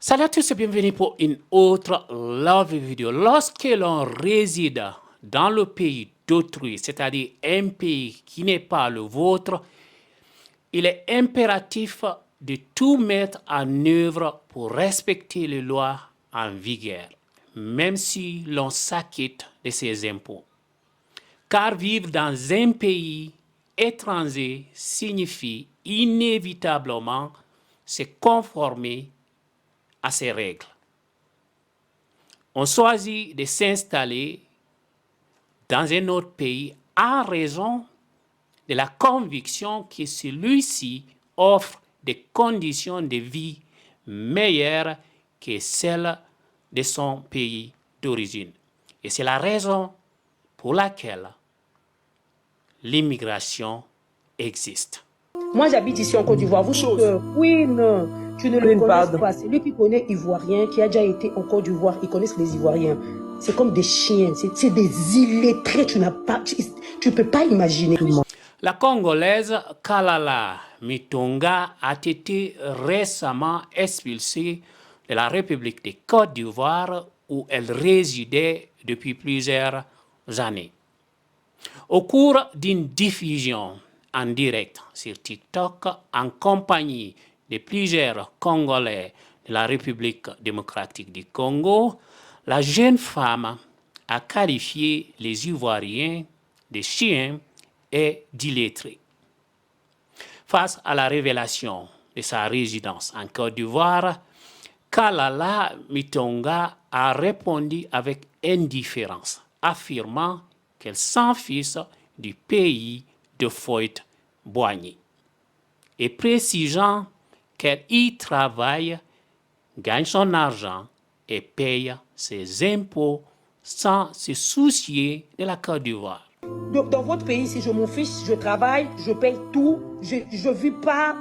Salut à tous et bienvenue pour une autre love vidéo. Lorsque l'on réside dans le pays d'autrui, c'est-à-dire un pays qui n'est pas le vôtre, il est impératif de tout mettre en œuvre pour respecter les lois en vigueur, même si l'on s'acquitte de ses impôts. Car vivre dans un pays étranger signifie inévitablement se conformer à ces règles. On choisit de s'installer dans un autre pays en raison de la conviction que celui-ci offre des conditions de vie meilleures que celles de son pays d'origine. Et c'est la raison pour laquelle l'immigration existe. Moi, j'habite ici en Côte d'Ivoire. Vous savez, oui, non, tu ne le connais pas. C'est lui qui connaît Ivoirien, qui a déjà été en Côte d'Ivoire. Ils connaissent les Ivoiriens. C'est comme des chiens, c'est des illettrés. Tu ne peux pas imaginer. La Congolaise Kalala Mitonga a été récemment expulsée de la République de Côte d'Ivoire où elle résidait depuis plusieurs années. Au cours d'une diffusion en direct sur TikTok en compagnie de plusieurs Congolais de la République démocratique du Congo, la jeune femme a qualifié les Ivoiriens de chiens et d'illettrés. Face à la révélation de sa résidence en Côte d'Ivoire, Kalala Mitonga a répondu avec indifférence, affirmant qu'elle s'en fiche du pays de Houphouët-Boigny et précisant qu'elle y travaille, gagne son argent et paye ses impôts sans se soucier de la Côte d'Ivoire. Dans votre pays, si je m'en fiche, je travaille, je paye tout, je vis pas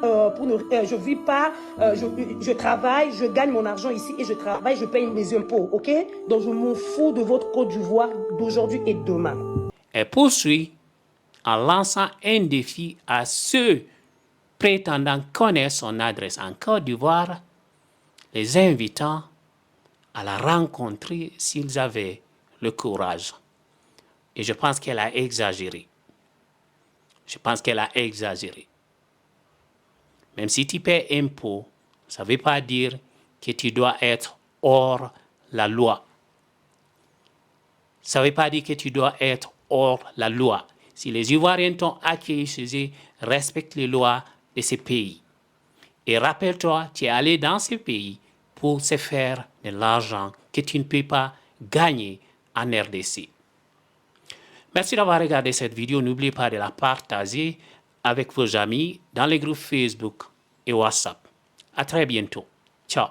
je travaille, je gagne mon argent ici et je travaille, je paye mes impôts, ok? Donc je m'en fous de votre Côte d'Ivoire d'aujourd'hui et demain. Elle poursuit en lançant un défi à ceux prétendant connaître son adresse en Côte d'Ivoire, les invitant à la rencontrer s'ils avaient le courage. Et je pense qu'elle a exagéré. Même si tu paies impôt, ça ne veut pas dire que tu dois être hors la loi. Ça ne veut pas dire que tu dois être hors la loi. Si les Ivoiriens t'ont accueilli chez eux, respecte les lois de ce pays. Et rappelle-toi, tu es allé dans ce pays pour se faire de l'argent que tu ne peux pas gagner en RDC. Merci d'avoir regardé cette vidéo. N'oubliez pas de la partager avec vos amis dans les groupes Facebook et WhatsApp. À très bientôt. Ciao.